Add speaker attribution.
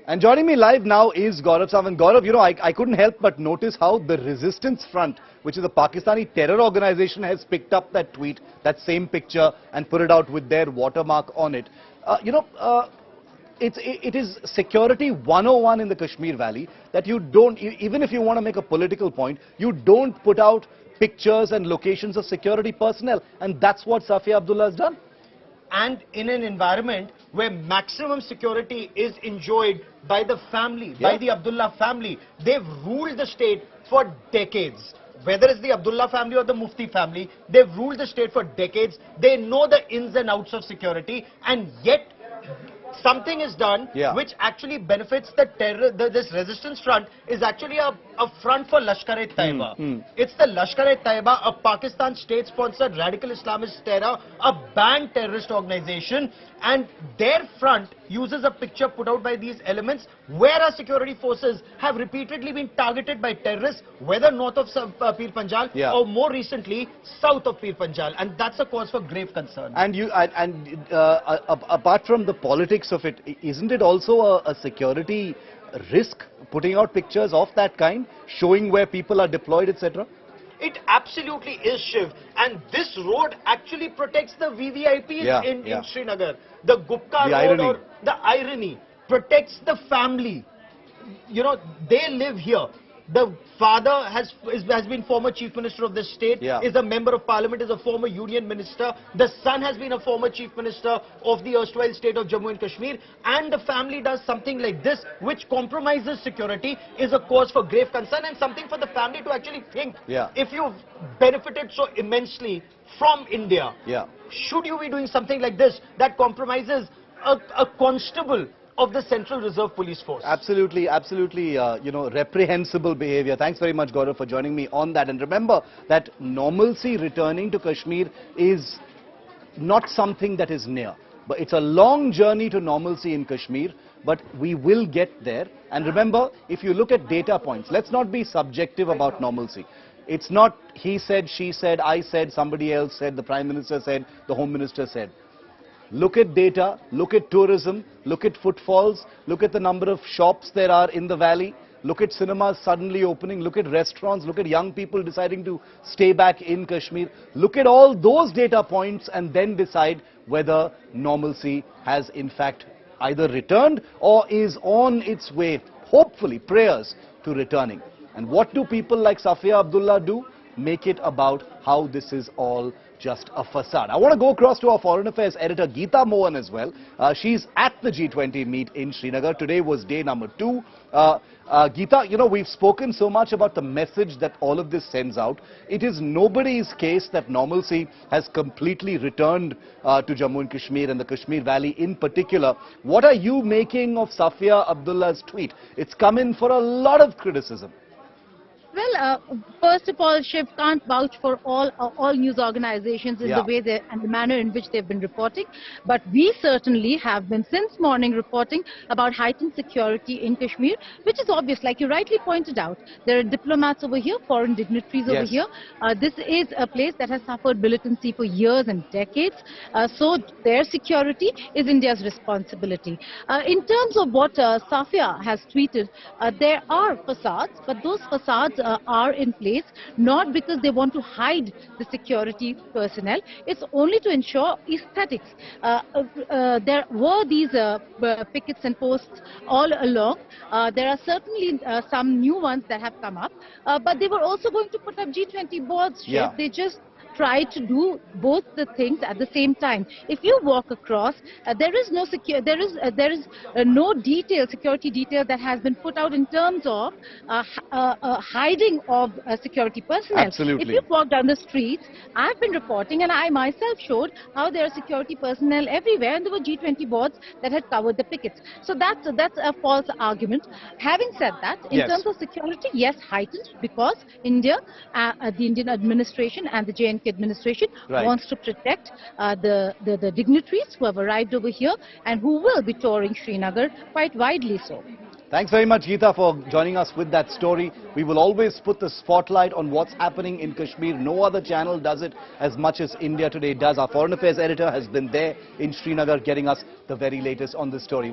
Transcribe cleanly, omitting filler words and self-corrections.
Speaker 1: And joining me live now is Gaurav Sawant. Gaurav, I couldn't help but notice how the Resistance Front, which is a Pakistani terror organization, has picked up that tweet, that same picture, and put it out with their watermark on it. It is security 101 in the Kashmir Valley, that you don't, even if you want to make a political point, you don't put out pictures and locations of security personnel. And that's what Safia Abdullah has done.
Speaker 2: And in an environment where maximum security is enjoyed by the family, by the Abdullah family. They've ruled the state for decades. Whether it's the Abdullah family or the Mufti family, they've ruled the state for decades. They know the ins and outs of security, and yet something is done which actually benefits the terror. This resistance front is actually a front for Lashkar-e-Taiba. It's the Lashkar-e-Taiba, a Pakistan state-sponsored radical Islamist terror, a banned terrorist organization, and their front uses a picture put out by these elements where our security forces have repeatedly been targeted by terrorists, whether north of Pir Panjal or more recently south of Pir Panjal, and that's a cause for grave concern.
Speaker 1: And apart from the politics of it, isn't it also a security risk putting out pictures of that kind, showing where people are deployed, etc.?
Speaker 2: It absolutely is, Shiv. And this road actually protects the VVIPs in Srinagar. The Gupka road, or the irony, protects the family. You know, they live here. The father has been former chief minister of the state, is a member of parliament, is a former union minister. The son has been a former chief minister of the erstwhile state of Jammu and Kashmir. And the family does something like this, which compromises security, is a cause for grave concern, and something for the family to actually think. If you've benefited so immensely from India, should you be doing something like this that compromises a constable of the Central Reserve Police Force?
Speaker 1: Absolutely, absolutely, reprehensible behavior. Thanks very much, Gaurav, for joining me on that. And remember that normalcy returning to Kashmir is not something that is near. But it's a long journey to normalcy in Kashmir, but we will get there. And remember, if you look at data points, let's not be subjective about normalcy. It's not he said, she said, I said, somebody else said, the Prime Minister said, the Home Minister said. Look at data, look at tourism, look at footfalls, look at the number of shops there are in the valley, look at cinemas suddenly opening, look at restaurants, look at young people deciding to stay back in Kashmir. Look at all those data points and then decide whether normalcy has in fact either returned or is on its way, hopefully, prayers to returning. And what do people like Safia Abdullah do? Make it about how this is all just a facade. I want to go across to our Foreign Affairs editor Geeta Mohan as well. She's at the G20 meet in Srinagar. Today was day number 2. Geeta, we've spoken so much about the message that all of this sends out. It is nobody's case that normalcy has completely returned to Jammu and Kashmir and the Kashmir Valley in particular. What are you making of Safia Abdullah's tweet? It's come in for a lot of criticism.
Speaker 3: Well, first of all, Shiv can't vouch for all news organizations in the way and the manner in which they've been reporting. But we certainly have been since morning reporting about heightened security in Kashmir, which is obvious, like you rightly pointed out. There are diplomats over here, foreign dignitaries over here. This is a place that has suffered militancy for years and decades. So their security is India's responsibility. In terms of what Safia has tweeted, there are facades, but those facades are in place not because they want to hide the security personnel. It's only to ensure aesthetics. There were these pickets and posts all along. There are certainly some new ones that have come up, but they were also going to put up G20 boards. They just try to do both the things at the same time. If you walk across, there is no no security detail that has been put out in terms of hiding of security personnel.
Speaker 1: Absolutely.
Speaker 3: If you walk down the streets, I've been reporting, and I myself showed how there are security personnel everywhere, and there were G20 boards that had covered the pickets. So that's a false argument. Having said that, in terms of security, yes, heightened, because India, the Indian administration and the J&K administration wants to protect the dignitaries who have arrived over here and who will be touring Srinagar quite widely so.
Speaker 1: Thanks very much, Geeta, for joining us with that story. We will always put the spotlight on what's happening in Kashmir. No other channel does it as much as India Today does. Our Foreign Affairs editor has been there in Srinagar getting us the very latest on this story.